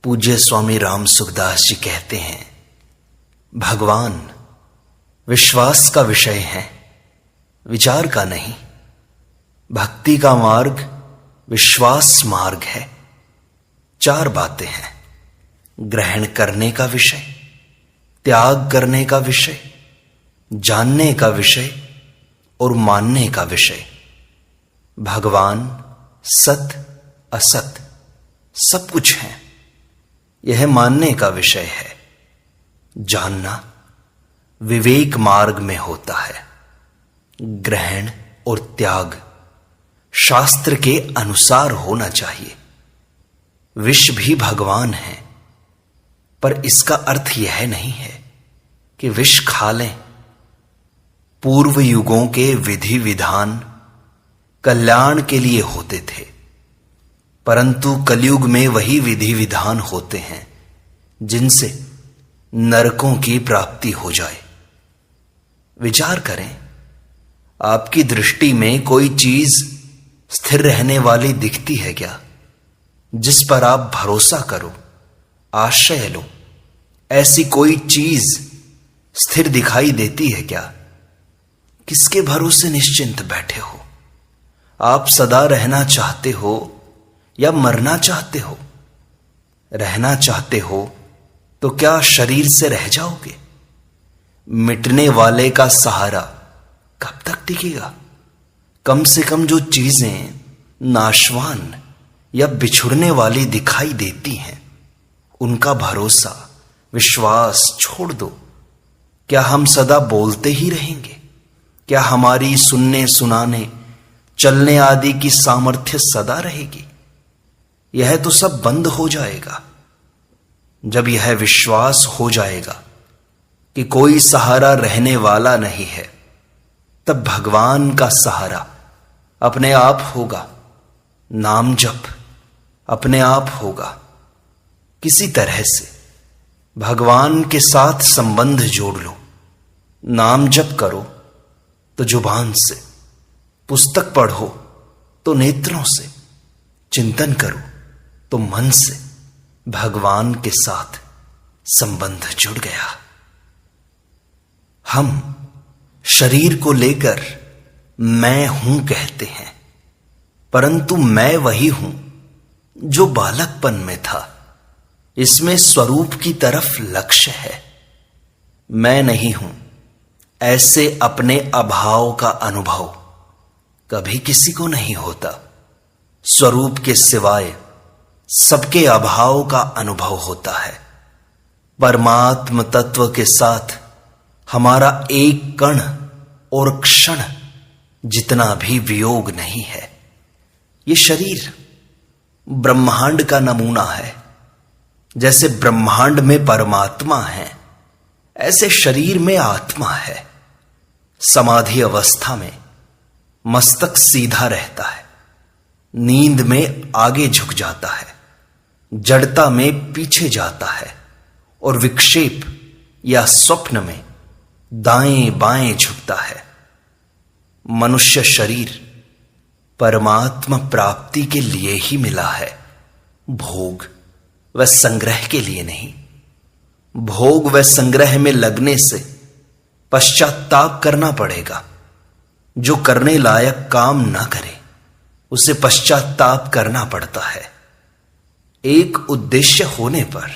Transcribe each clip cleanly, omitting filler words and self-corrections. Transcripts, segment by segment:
पूज्य स्वामी राम सुखदास जी कहते हैं, भगवान विश्वास का विषय है, विचार का नहीं। भक्ति का मार्ग विश्वास मार्ग है। चार बातें हैं: ग्रहण करने का विषय, त्याग करने का विषय, जानने का विषय और मानने का विषय। भगवान सत असत सब कुछ है, यह मानने का विषय है। जानना विवेक मार्ग में होता है। ग्रहण और त्याग शास्त्र के अनुसार होना चाहिए। विष भी भगवान है, पर इसका अर्थ यह नहीं है कि विष खा लें। पूर्व युगों के विधि विधान कल्याण के लिए होते थे, परंतु कलयुग में वही विधि विधान होते हैं जिनसे नरकों की प्राप्ति हो जाए। विचार करें, आपकी दृष्टि में कोई चीज स्थिर रहने वाली दिखती है क्या, जिस पर आप भरोसा करो, आश्रय लो? ऐसी कोई चीज स्थिर दिखाई देती है क्या? किसके भरोसे निश्चिंत बैठे हो? आप सदा रहना चाहते हो या मरना चाहते हो? रहना चाहते हो तो क्या शरीर से रह जाओगे? मिटने वाले का सहारा कब तक टिकेगा? कम से कम जो चीजें नाशवान या बिछुड़ने वाली दिखाई देती हैं, उनका भरोसा विश्वास छोड़ दो। क्या हम सदा बोलते ही रहेंगे? क्या हमारी सुनने सुनाने चलने आदि की सामर्थ्य सदा रहेगी? यह तो सब बंद हो जाएगा। जब यह विश्वास हो जाएगा कि कोई सहारा रहने वाला नहीं है, तब भगवान का सहारा अपने आप होगा। नाम जप अपने आप होगा। किसी तरह से भगवान के साथ संबंध जोड़ लो। नाम जप करो तो जुबान से, पुस्तक पढ़ो तो नेत्रों से, चिंतन करो तो मन से। भगवान के साथ संबंध जुड़ गया। हम शरीर को लेकर मैं हूं कहते हैं, परंतु मैं वही हूं जो बालकपन में था। इसमें स्वरूप की तरफ लक्ष्य है। मैं नहीं हूं, ऐसे अपने अभाव का अनुभव कभी किसी को नहीं होता। स्वरूप के सिवाय सबके अभाव का अनुभव होता है। परमात्म तत्व के साथ हमारा एक कण और क्षण जितना भी वियोग नहीं है। ये शरीर ब्रह्मांड का नमूना है। जैसे ब्रह्मांड में परमात्मा है, ऐसे शरीर में आत्मा है। समाधि अवस्था में मस्तक सीधा रहता है, नींद में आगे झुक जाता है, जड़ता में पीछे जाता है और विक्षेप या स्वप्न में दाएं बाएं झुकता है। मनुष्य शरीर परमात्मा प्राप्ति के लिए ही मिला है, भोग व संग्रह के लिए नहीं। भोग व संग्रह में लगने से पश्चाताप करना पड़ेगा। जो करने लायक काम ना करे, उसे पश्चाताप करना पड़ता है। एक उद्देश्य होने पर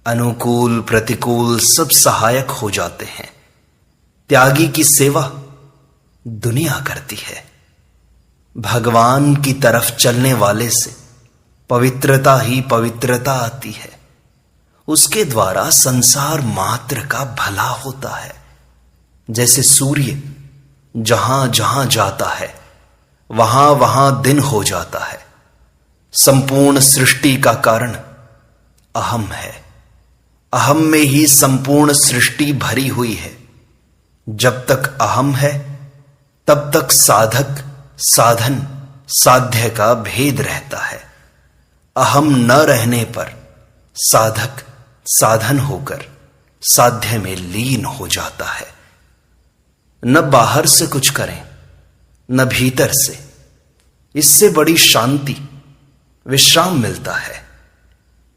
अनुकूल प्रतिकूल सब सहायक हो जाते हैं। त्यागी की सेवा दुनिया करती है। भगवान की तरफ चलने वाले से पवित्रता ही पवित्रता आती है। उसके द्वारा संसार मात्र का भला होता है। जैसे सूर्य जहां जहां जाता है, वहां वहां दिन हो जाता है। संपूर्ण सृष्टि का कारण अहम है। अहम में ही संपूर्ण सृष्टि भरी हुई है। जब तक अहम है, तब तक साधक साधन साध्य का भेद रहता है। अहम न रहने पर साधक साधन होकर साध्य में लीन हो जाता है। न बाहर से कुछ करें, न भीतर से। इससे बड़ी शांति विश्राम मिलता है।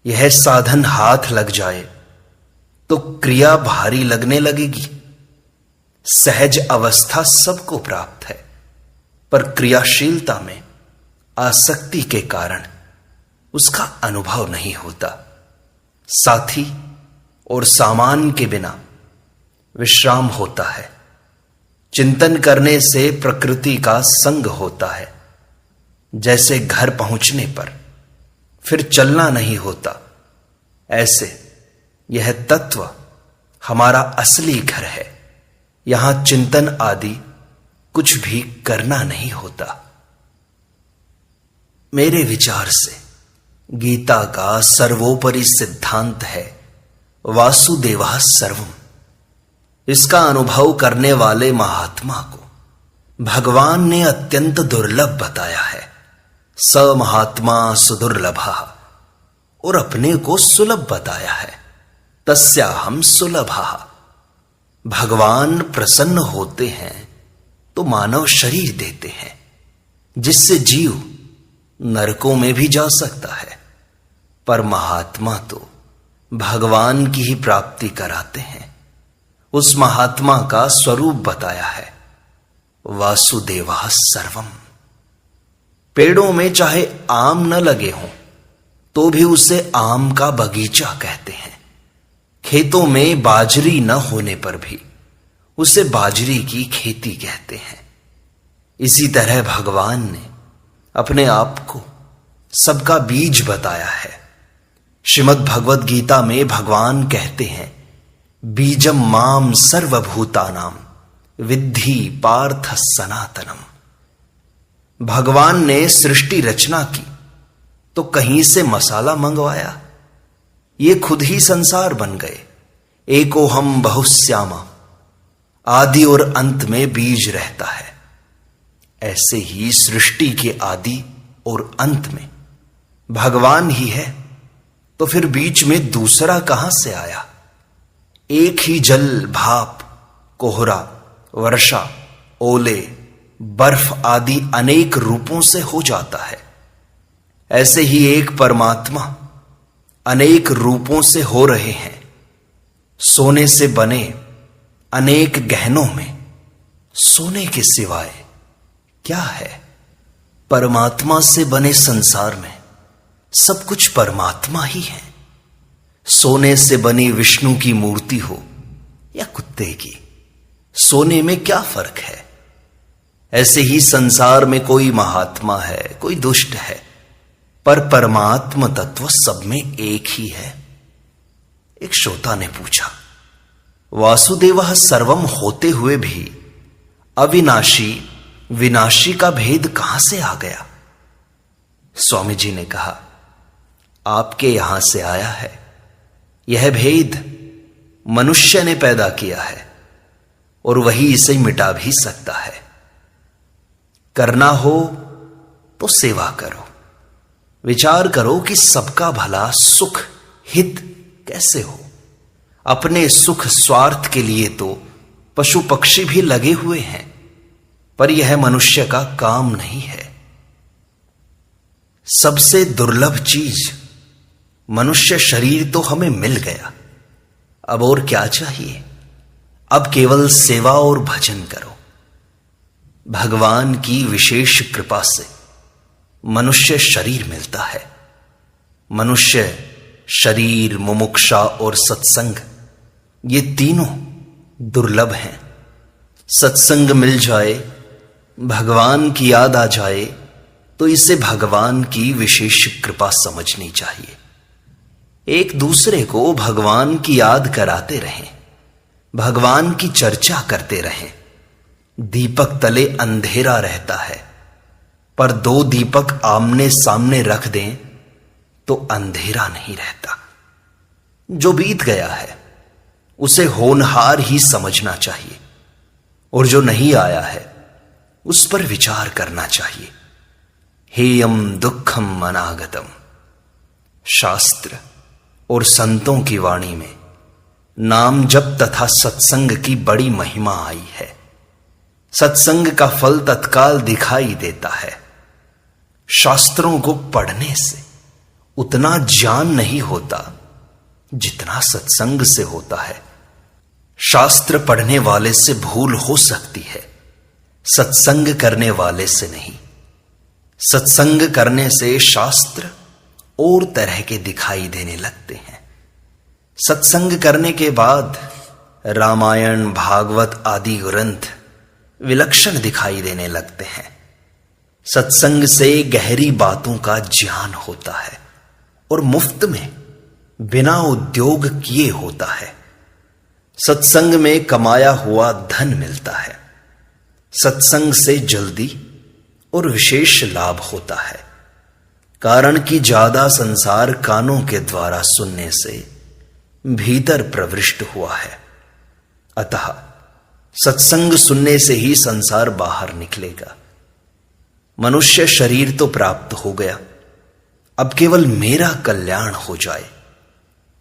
यह साधन हाथ लग जाए तो क्रिया भारी लगने लगेगी। सहज अवस्था सबको प्राप्त है, पर क्रियाशीलता में आसक्ति के कारण उसका अनुभव नहीं होता। साथी और सामान के बिना विश्राम होता है। चिंतन करने से प्रकृति का संग होता है। जैसे घर पहुंचने पर फिर चलना नहीं होता, ऐसे यह तत्व हमारा असली घर है। यहां चिंतन आदि कुछ भी करना नहीं होता। मेरे विचार से गीता का सर्वोपरि सिद्धांत है वासुदेवः सर्वम्। इसका अनुभव करने वाले महात्मा को भगवान ने अत्यंत दुर्लभ बताया है। स महात्मा सुदुर्लभः, और अपने को सुलभ बताया है। तस्याहं सुलभः। भगवान प्रसन्न होते हैं तो मानव शरीर देते हैं, जिससे जीव नरकों में भी जा सकता है। पर महात्मा तो भगवान की ही प्राप्ति कराते हैं। उस महात्मा का स्वरूप बताया है वासुदेवः सर्वम्। पेड़ों में चाहे आम न लगे हों तो भी उसे आम का बगीचा कहते हैं। खेतों में बाजरी न होने पर भी उसे बाजरी की खेती कहते हैं। इसी तरह भगवान ने अपने आप को सबका बीज बताया है। श्रीमद् भगवद गीता में भगवान कहते हैं, बीजम माम सर्वभूतानाम विद्धि पार्थ सनातनम। भगवान ने सृष्टि रचना की तो कहीं से मसाला मंगवाया? ये खुद ही संसार बन गए। एकोहम बहुश्यामा, आदि और अंत में बीज रहता है। ऐसे ही सृष्टि के आदि और अंत में भगवान ही है, तो फिर बीच में दूसरा कहां से आया? एक ही जल, भाप, कोहरा, वर्षा, ओले, बर्फ आदि अनेक रूपों से हो जाता है। ऐसे ही एक परमात्मा अनेक रूपों से हो रहे हैं। सोने से बने अनेक गहनों में सोने के सिवाय क्या है? परमात्मा से बने संसार में सब कुछ परमात्मा ही है। सोने से बनी विष्णु की मूर्ति हो या कुत्ते की, सोने में क्या फर्क है? ऐसे ही संसार में कोई महात्मा है, कोई दुष्ट है, पर परमात्म तत्व सब में एक ही है। एक श्रोता ने पूछा, वासुदेवः सर्वम होते हुए भी अविनाशी विनाशी का भेद कहां से आ गया? स्वामी जी ने कहा, आपके यहां से आया है। यह भेद मनुष्य ने पैदा किया है और वही इसे मिटा भी सकता है। करना हो तो सेवा करो। विचार करो कि सबका भला, सुख, हित कैसे हो। अपने सुख स्वार्थ के लिए तो पशु पक्षी भी लगे हुए हैं, पर यह मनुष्य का काम नहीं है। सबसे दुर्लभ चीज मनुष्य शरीर तो हमें मिल गया, अब और क्या चाहिए? अब केवल सेवा और भजन करो। भगवान की विशेष कृपा से मनुष्य शरीर मिलता है। मनुष्य शरीर, मुमुक्षा और सत्संग, ये तीनों दुर्लभ हैं। सत्संग मिल जाए, भगवान की याद आ जाए, तो इसे भगवान की विशेष कृपा समझनी चाहिए। एक दूसरे को भगवान की याद कराते रहें, भगवान की चर्चा करते रहें। दीपक तले अंधेरा रहता है, पर दो दीपक आमने सामने रख दें तो अंधेरा नहीं रहता। जो बीत गया है उसे होनहार ही समझना चाहिए, और जो नहीं आया है उस पर विचार करना चाहिए। हेयम दुखम अनागतम। शास्त्र और संतों की वाणी में नाम जप तथा सत्संग की बड़ी महिमा आई है। सत्संग का फल तत्काल दिखाई देता है। शास्त्रों को पढ़ने से उतना ज्ञान नहीं होता जितना सत्संग से होता है। शास्त्र पढ़ने वाले से भूल हो सकती है, सत्संग करने वाले से नहीं। सत्संग करने से शास्त्र और तरह के दिखाई देने लगते हैं। सत्संग करने के बाद रामायण, भागवत आदि ग्रंथ विलक्षण दिखाई देने लगते हैं। सत्संग से गहरी बातों का ज्ञान होता है और मुफ्त में बिना उद्योग किए होता है। सत्संग में कमाया हुआ धन मिलता है। सत्संग से जल्दी और विशेष लाभ होता है, कारण कि ज्यादा संसार कानों के द्वारा सुनने से भीतर प्रविष्ट हुआ है। अतः सत्संग सुनने से ही संसार बाहर निकलेगा। मनुष्य शरीर तो प्राप्त हो गया, अब केवल मेरा कल्याण हो जाए,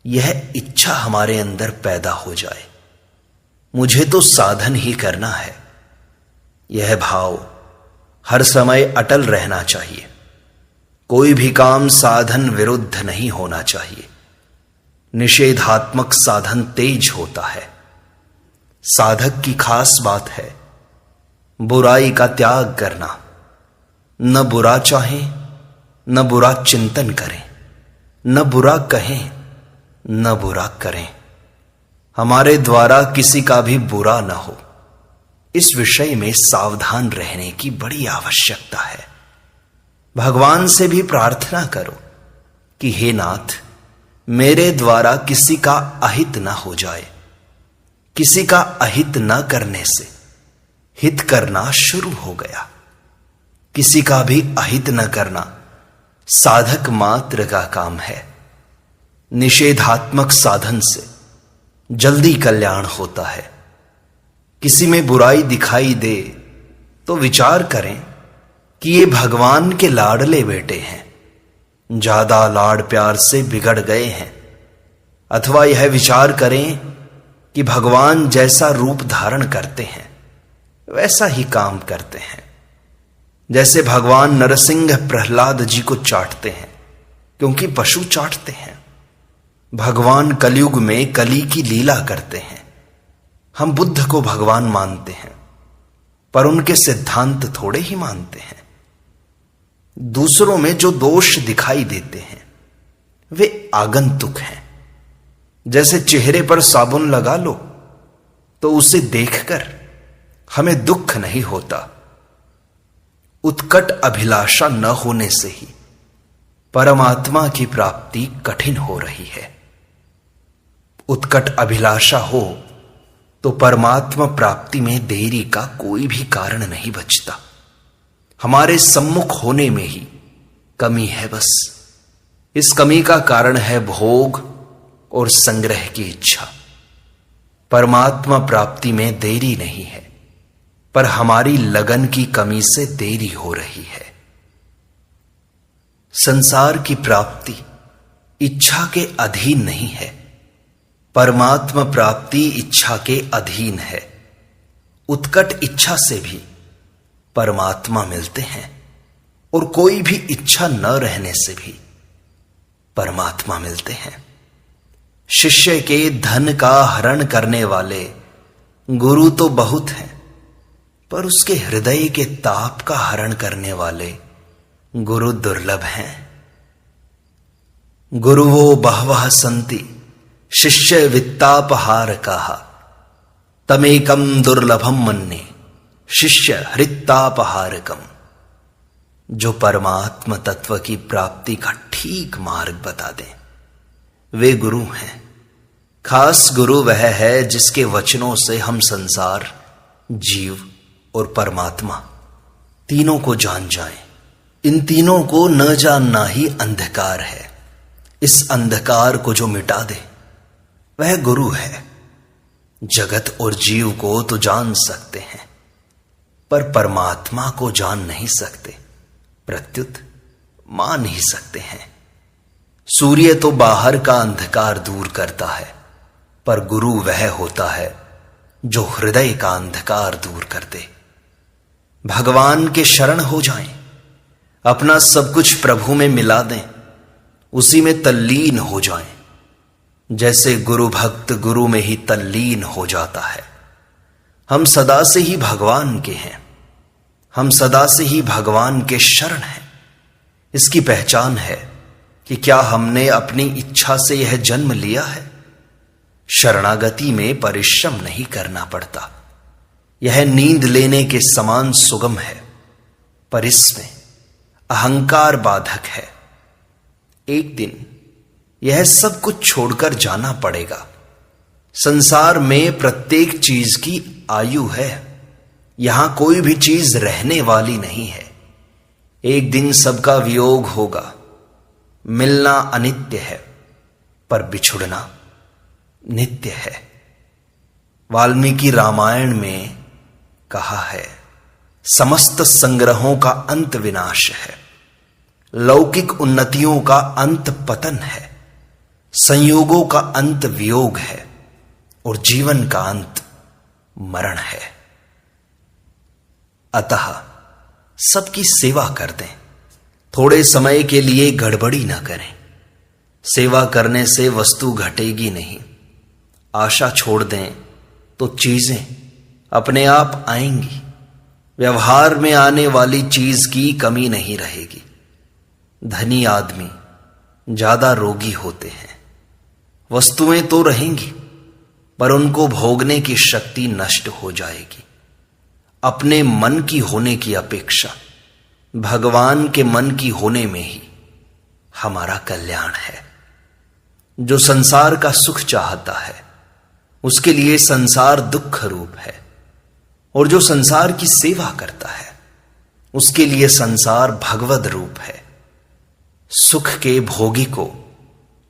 यह इच्छा हमारे अंदर पैदा हो जाए। मुझे तो साधन ही करना है, यह भाव हर समय अटल रहना चाहिए। कोई भी काम साधन विरुद्ध नहीं होना चाहिए। निषेधात्मक साधन तेज होता है। साधक की खास बात है बुराई का त्याग करना। न बुरा चाहें, न बुरा चिंतन करें, न बुरा कहें, न बुरा करें। हमारे द्वारा किसी का भी बुरा न हो, इस विषय में सावधान रहने की बड़ी आवश्यकता है। भगवान से भी प्रार्थना करो कि हे नाथ, मेरे द्वारा किसी का अहित न हो जाए। किसी का अहित न करने से हित करना शुरू हो गया। किसी का भी अहित न करना साधक मात्र का काम है। निषेधात्मक साधन से जल्दी कल्याण होता है। किसी में बुराई दिखाई दे तो विचार करें कि ये भगवान के लाडले बेटे हैं, ज्यादा लाड़ प्यार से बिगड़ गए हैं। अथवा यह विचार करें कि भगवान जैसा रूप धारण करते हैं वैसा ही काम करते हैं। जैसे भगवान नरसिंह प्रहलाद जी को चाटते हैं क्योंकि पशु चाटते हैं। भगवान कलयुग में कली की लीला करते हैं। हम बुद्ध को भगवान मानते हैं पर उनके सिद्धांत थोड़े ही मानते हैं। दूसरों में जो दोष दिखाई देते हैं वे आगंतुक हैं। जैसे चेहरे पर साबुन लगा लो तो उसे देखकर हमें दुख नहीं होता। उत्कट अभिलाषा न होने से ही परमात्मा की प्राप्ति कठिन हो रही है। उत्कट अभिलाषा हो तो परमात्मा प्राप्ति में देरी का कोई भी कारण नहीं बचता। हमारे सम्मुख होने में ही कमी है बस। इस कमी का कारण है भोग और संग्रह की इच्छा। परमात्मा प्राप्ति में देरी नहीं है, पर हमारी लगन की कमी से देरी हो रही है। संसार की प्राप्ति इच्छा के अधीन नहीं है, परमात्मा प्राप्ति इच्छा के अधीन है। उत्कट इच्छा से भी परमात्मा मिलते हैं और कोई भी इच्छा न रहने से भी परमात्मा मिलते हैं। शिष्य के धन का हरण करने वाले गुरु तो बहुत हैं, पर उसके हृदय के ताप का हरण करने वाले गुरु दुर्लभ हैं। गुरुवो बहवः सन्ति शिष्य वित्तापहार कहा, तमेकम दुर्लभम मन्ये शिष्य हृत्तापहारकम। जो परमात्म तत्व की प्राप्ति का ठीक मार्ग बता दें वे गुरु हैं। खास गुरु वह है जिसके वचनों से हम संसार, जीव और परमात्मा तीनों को जान जाएं। इन तीनों को न जानना ही अंधकार है। इस अंधकार को जो मिटा दे वह गुरु है। जगत और जीव को तो जान सकते हैं पर परमात्मा को जान नहीं सकते, प्रत्युत मान ही सकते हैं। सूर्य तो बाहर का अंधकार दूर करता है, पर गुरु वह होता है जो हृदय का अंधकार दूर कर दे। भगवान के शरण हो जाएं, अपना सब कुछ प्रभु में मिला दें, उसी में तल्लीन हो जाएं, जैसे गुरु भक्त गुरु में ही तल्लीन हो जाता है। हम सदा से ही भगवान के हैं, हम सदा से ही भगवान के शरण हैं। इसकी पहचान है कि क्या हमने अपनी इच्छा से यह जन्म लिया है। शरणागति में परिश्रम नहीं करना पड़ता, यह नींद लेने के समान सुगम है, पर इसमें अहंकार बाधक है। एक दिन यह सब कुछ छोड़कर जाना पड़ेगा। संसार में प्रत्येक चीज की आयु है, यहां कोई भी चीज रहने वाली नहीं है। एक दिन सबका वियोग होगा। मिलना अनित्य है, पर बिछुड़ना नित्य है। वाल्मीकि रामायण में कहा है, समस्त संग्रहों का अंत विनाश है, लौकिक उन्नतियों का अंत पतन है, संयोगों का अंत वियोग है और जीवन का अंत मरण है। अतः सबकी सेवा कर दें, थोड़े समय के लिए गड़बड़ी ना करें। सेवा करने से वस्तु घटेगी नहीं। आशा छोड़ दें तो चीजें अपने आप आएंगी। व्यवहार में आने वाली चीज की कमी नहीं रहेगी। धनी आदमी ज्यादा रोगी होते हैं। वस्तुएं तो रहेंगी, पर उनको भोगने की शक्ति नष्ट हो जाएगी। अपने मन की होने की अपेक्षा भगवान के मन की होने में ही हमारा कल्याण है। जो संसार का सुख चाहता है, उसके लिए संसार दुख रूप है, और जो संसार की सेवा करता है, उसके लिए संसार भगवद रूप है। सुख के भोगी को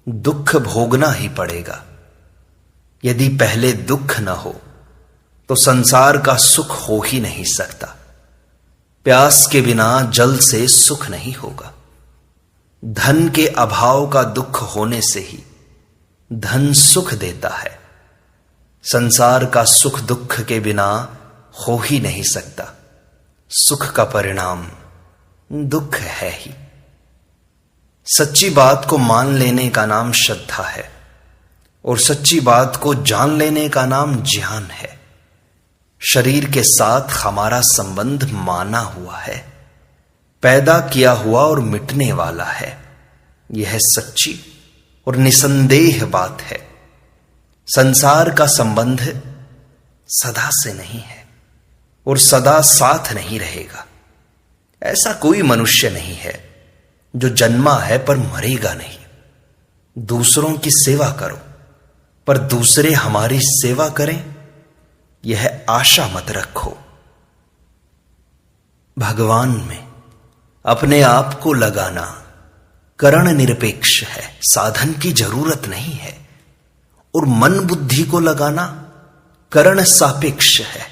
दुख भोगना ही पड़ेगा। यदि पहले दुख न हो तो संसार का सुख हो ही नहीं सकता। प्यास के बिना जल से सुख नहीं होगा। धन के अभाव का दुख होने से ही धन सुख देता है। संसार का सुख दुख के बिना हो ही नहीं सकता। सुख का परिणाम दुख है ही। सच्ची बात को मान लेने का नाम श्रद्धा है, और सच्ची बात को जान लेने का नाम ज्ञान है। शरीर के साथ हमारा संबंध माना हुआ है, पैदा किया हुआ और मिटने वाला है। यह सच्ची और निसंदेह बात है। संसार का संबंध सदा से नहीं है और सदा साथ नहीं रहेगा। ऐसा कोई मनुष्य नहीं है जो जन्मा है पर मरेगा नहीं। दूसरों की सेवा करो, पर दूसरे हमारी सेवा करें, यह आशा मत रखो। भगवान में अपने आप को लगाना करण निरपेक्ष है, साधन की जरूरत नहीं है। और मन बुद्धि को लगाना करण सापेक्ष है।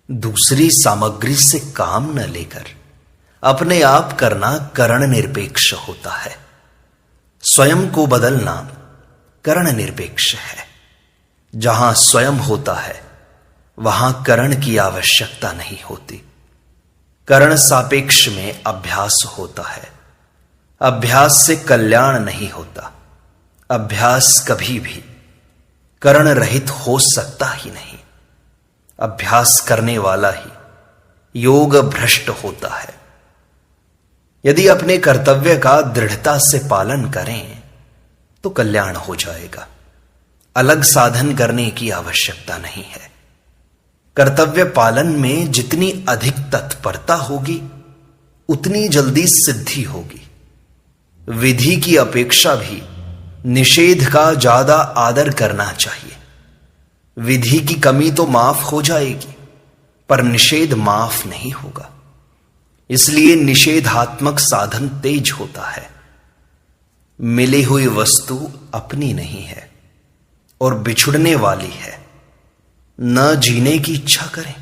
दूसरी सामग्री से काम न लेकर अपने आप करना करण निरपेक्ष होता है। स्वयं को बदलना करण निरपेक्ष है। जहां स्वयं होता है वहां करण की आवश्यकता नहीं होती। करण सापेक्ष में अभ्यास होता है। अभ्यास से कल्याण नहीं होता। अभ्यास कभी भी करण रहित हो सकता ही नहीं। अभ्यास करने वाला ही योग भ्रष्ट होता है। यदि अपने कर्तव्य का दृढ़ता से पालन करें तो कल्याण हो जाएगा। अलग साधन करने की आवश्यकता नहीं है। कर्तव्य पालन में जितनी अधिक तत्परता होगी उतनी जल्दी सिद्धि होगी। विधि की अपेक्षा भी निषेध का ज्यादा आदर करना चाहिए। विधि की कमी तो माफ हो जाएगी, पर निषेध माफ नहीं होगा। इसलिए निषेधात्मक साधन तेज होता है। मिली हुई वस्तु अपनी नहीं है और बिछुड़ने वाली है। न जीने की इच्छा करें,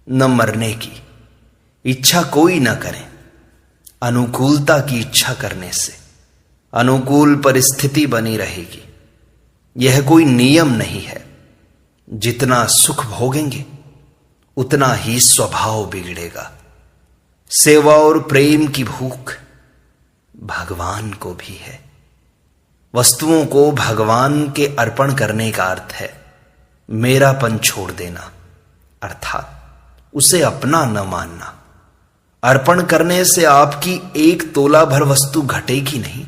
न मरने की इच्छा कोई न करें। अनुकूलता की इच्छा करने से अनुकूल परिस्थिति बनी रहेगी। यह कोई नियम नहीं है। जितना सुख भोगेंगे उतना ही स्वभाव बिगड़ेगा। सेवा और प्रेम की भूख भगवान को भी है। वस्तुओं को भगवान के अर्पण करने का अर्थ है मेरापन छोड़ देना, अर्थात उसे अपना न मानना। अर्पण करने से आपकी एक तोला भर वस्तु घटेगी नहीं,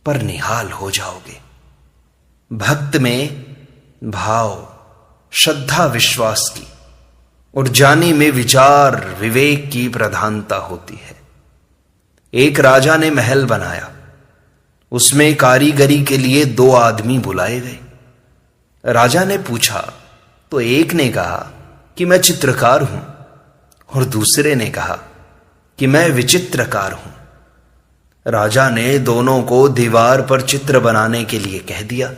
पर निहाल हो जाओगे। भक्त में भाव, श्रद्धा, विश्वास की और ज्ञानी में विचार, विवेक की प्रधानता होती है। एक राजा ने महल बनाया, उसमें कारीगरी के लिए 2 आदमी बुलाए गए। राजा ने पूछा तो एक ने कहा कि मैं चित्रकार हूं और दूसरे ने कहा कि मैं विचित्रकार हूं। राजा ने दोनों को दीवार पर चित्र बनाने के लिए कह दिया।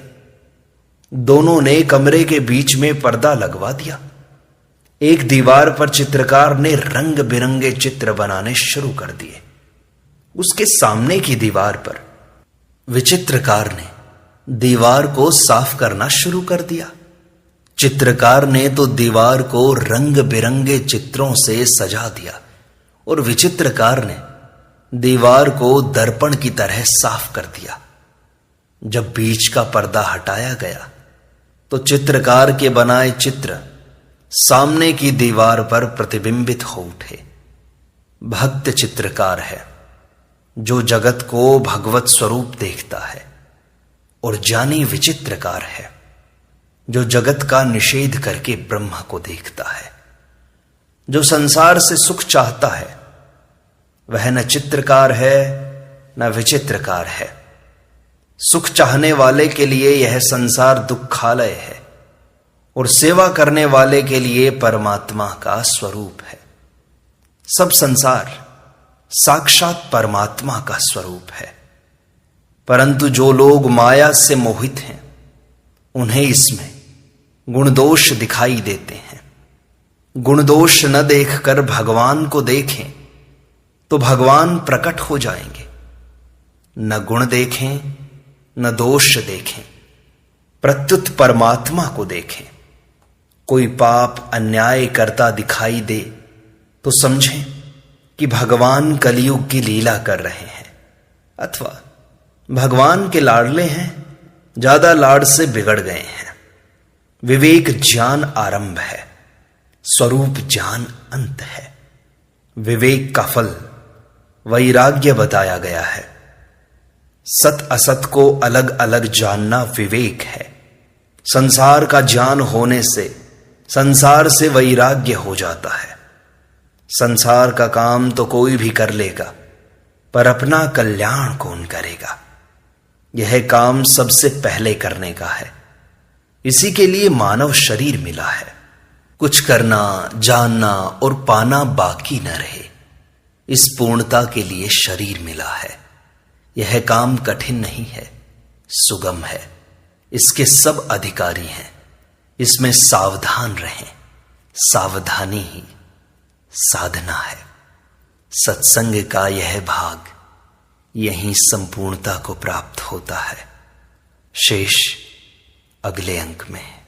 दोनों ने कमरे के बीच में पर्दा लगवा दिया। एक दीवार पर चित्रकार ने रंग बिरंगे चित्र बनाने शुरू कर दिए। उसके सामने की दीवार पर विचित्रकार ने दीवार को साफ करना शुरू कर दिया। चित्रकार ने तो दीवार को रंग बिरंगे चित्रों से सजा दिया और विचित्रकार ने दीवार को दर्पण की तरह साफ कर दिया। जब बीच का पर्दा हटाया गया तो चित्रकार के बनाए चित्र सामने की दीवार पर प्रतिबिंबित हो उठे। भक्त चित्रकार है जो जगत को भगवत स्वरूप देखता है, और ज्ञानी विचित्रकार है जो जगत का निषेध करके ब्रह्म को देखता है। जो संसार से सुख चाहता है वह न चित्रकार है न विचित्रकार है। सुख चाहने वाले के लिए यह संसार दुखालय है और सेवा करने वाले के लिए परमात्मा का स्वरूप है। सब संसार साक्षात परमात्मा का स्वरूप है, परंतु जो लोग माया से मोहित हैं उन्हें इसमें गुण दोष दिखाई देते हैं। गुण दोष न देखकर भगवान को देखें तो भगवान प्रकट हो जाएंगे। न गुण देखें न दोष देखें, प्रत्युत परमात्मा को देखें। कोई पाप अन्याय करता दिखाई दे तो समझें कि भगवान कलयुग की लीला कर रहे हैं, अथवा भगवान के लाडले हैं, ज्यादा लाड से बिगड़ गए हैं। विवेक ज्ञान आरंभ है, स्वरूप ज्ञान अंत है। विवेक का फल वैराग्य बताया गया है। सत असत को अलग अलग जानना विवेक है। संसार का ज्ञान होने से संसार से वैराग्य हो जाता है। संसार का काम तो कोई भी कर लेगा, पर अपना कल्याण कौन करेगा? यह काम सबसे पहले करने का है। इसी के लिए मानव शरीर मिला है। कुछ करना, जानना और पाना बाकी न रहे, इस पूर्णता के लिए शरीर मिला है। यह काम कठिन नहीं है, सुगम है। इसके सब अधिकारी हैं। इसमें सावधान रहें। सावधानी ही साधना है। सत्संग का यह भाग यहीं संपूर्णता को प्राप्त होता है। शेष अगले अंक में।